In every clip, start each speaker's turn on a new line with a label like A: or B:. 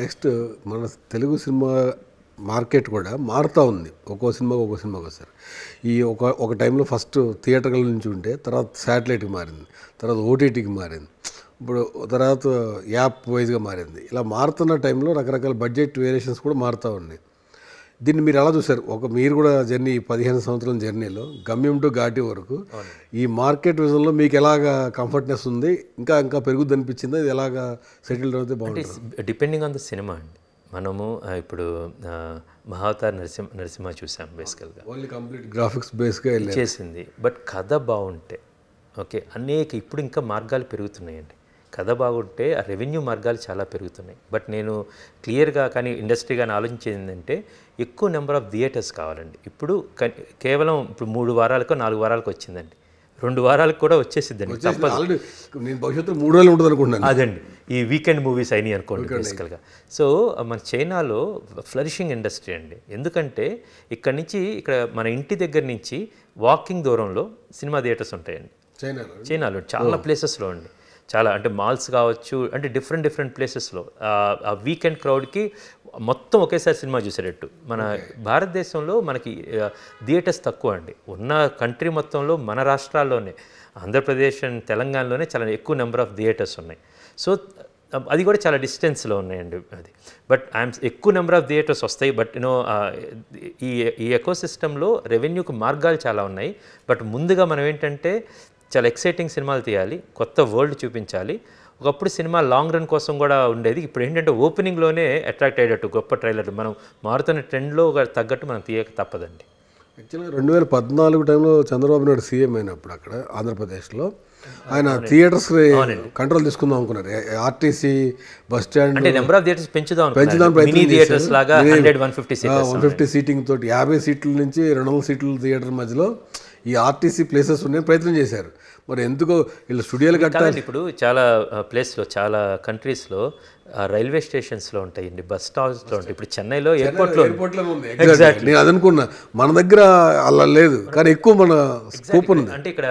A: Next మన Telugu cinema market కూడా మారుతూ ఉంది. ఒక్కో సినిమాకి వస్తారు. ఈ ఒక టైంలో ఫస్ట్ థియేటర్ల నుంచి ఉంటే తర్వాత శాటిలైట్కి మారింది, తర్వాత ఓటీటీకి మారింది, ఇప్పుడు తర్వాత యాప్ వైజ్గా మారింది. ఇలా మారుతున్న టైంలో రకరకాల బడ్జెట్ వేరియేషన్స్ కూడా మారుతూ ఉన్నాయి. దీన్ని మీరు ఎలా చూసారు? మీరు కూడా జర్నీ 15 సంవత్సరాల జర్నీలో గమ్యం టు ఘాటి వరకు ఈ మార్కెట్ విజన్లో మీకు ఎలాగా కంఫర్ట్నెస్ ఉంది, ఇంకా ఇంకా పెరుగుద్ది అనిపించింది, అది ఎలాగా సెటిల్ అవుతే బాగుంటుంది?
B: డిపెండింగ్ ఆన్ ద సినిమా అండి. మనము ఇప్పుడు మహావతార్ నరసింహ చూసాం. బేసికల్గా
A: ఓన్లీ కంప్లీట్ గ్రాఫిక్స్ బేస్గా
B: చేసింది. బట్ కథ బాగుంటే ఓకే, ఇప్పుడు ఇంకా మార్గాలు పెరుగుతున్నాయండి. కథ బాగుంటే ఆ రెవెన్యూ మార్గాలు చాలా పెరుగుతున్నాయి. బట్ నేను క్లియర్గా కానీ ఇండస్ట్రీ కానీ ఆలోచించేది ఏంటంటే ఎక్కువ నెంబర్ ఆఫ్ థియేటర్స్ కావాలండి. కేవలం 3 వారాలకో 4 వారాలకు వచ్చిందండి, 2 వారాలకు కూడా వచ్చేసిద్దండి.
A: తప్పదు. నేను భవిష్యత్తు 3 రోజులు ఉంటుంది అనుకుంటున్నాను.
B: అదండి, ఈ వీకెండ్ మూవీస్ అయినాయి అనుకోండి బేసికల్గా. సో మన చైనాలో ఫ్లరిషింగ్ ఇండస్ట్రీ అండి. ఎందుకంటే ఇక్కడ మన ఇంటి దగ్గర నుంచి వాకింగ్ దూరంలో సినిమా థియేటర్స్ ఉంటాయండి చైనాలో. చాలా ప్లేసెస్లో అండి, చాలా అంటే మాల్స్ కావచ్చు, అంటే డిఫరెంట్ ప్లేసెస్లో ఆ వీకెండ్ క్రౌడ్కి మొత్తం ఒకేసారి సినిమా చూసేటట్టు. మన భారతదేశంలో మనకి థియేటర్స్ తక్కువ అండి. ఉన్న కంట్రీ మొత్తంలో మన రాష్ట్రాల్లోనే, ఆంధ్రప్రదేశ్ అండ్ తెలంగాణలోనే చాలా ఎక్కువ నెంబర్ ఆఫ్ థియేటర్స్ ఉన్నాయి. సో అది కూడా చాలా ఉన్నాయండి అది. బట్ ఎక్కువ నెంబర్ ఆఫ్ థియేటర్స్ వస్తాయి. బట్ ఈ ఎకో సిస్టంలో రెవెన్యూకి మార్గాలు చాలా ఉన్నాయి. బట్ ముందుగా మనం ఏంటంటే చాలా ఎక్సైటింగ్ సినిమాలు తీయాలి, కొత్త వరల్డ్ చూపించాలి. ఒకప్పుడు సినిమా లాంగ్ రన్ కోసం కూడా ఉండేది. ఇప్పుడు ఏంటంటే ఓపెనింగ్లోనే అట్రాక్ట్ అయ్యేటట్టు గొప్ప ట్రైలర్లు మనం మారుతున్న ట్రెండ్లో తగ్గట్టు మనం తీయక తప్పదండి.
A: యాక్చువల్గా 2014 టైంలో చంద్రబాబు నాయుడు సీఎం అయినప్పుడు అక్కడ ఆంధ్రప్రదేశ్లో ఆయన థియేటర్స్ కంట్రోల్ తీసుకుందాం అనుకున్నారు. ఆర్టీసీ బస్ స్టాండ్
B: అంటే నెంబర్ ఆఫ్ థియేటర్స్ పెంచుదాం థియేటర్స్ లాగా
A: 150 సీటింగ్ తోటి 50 సీట్ల నుంచి 200 సీట్ల థియేటర్ మధ్యలో ఈ ఆర్టీసీ ప్లేసెస్ ఉన్నాయి ప్రయత్నం చేశారు. మరి ఎందుకో వీళ్ళు స్టూడియోలు కట్టాలి.
B: ఇప్పుడు చాలా ప్లేస్లో, చాలా కంట్రీస్లో రైల్వే స్టేషన్స్లో ఉంటాయండి, బస్ స్టాప్స్లో ఉంటాయి. ఇప్పుడు చెన్నైలో ఎయిర్పోర్ట్లో
A: నేను అదనుకున్నా, మన దగ్గర అలా లేదు కానీ ఎక్కువ మన స్కోప్ ఉంది.
B: అంటే ఇక్కడ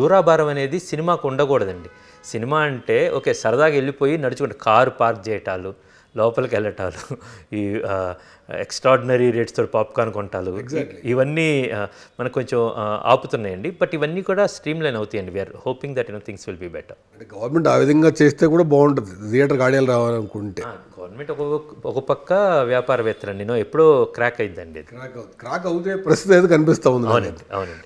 B: దూరాభారం అనేది సినిమాకు ఉండకూడదండి. సినిమా అంటే ఓకే సరదాగా వెళ్ళిపోయి నడుచుకుంటే కారు పార్క్ చేయటాలు, లోపలికి వెళ్ళటాలు, ఈ ఎక్స్ట్రాడినరీ రేట్స్తో పాప్కార్న్ కొంటాలు, ఇవన్నీ మనకు కొంచెం ఆపుతున్నాయండి. బట్ ఇవన్నీ కూడా స్ట్రీమ్ లైన్ అవుతాయండి. We are hoping that things will be better.
A: అంటే గవర్నమెంట్ ఆ విధంగా చేస్తే కూడా బాగుంటుంది. థియేటర్ గాడియాలు రావాలనుకుంటే
B: గవర్నమెంట్ ఒక పక్క వ్యాపారవేత్తలండి, ఎప్పుడో క్రాక్ అయిందండి.
A: క్రాక్ అవుతే ప్రస్తుతం అయితే కనిపిస్తూ ఉంది.
B: అవునండి.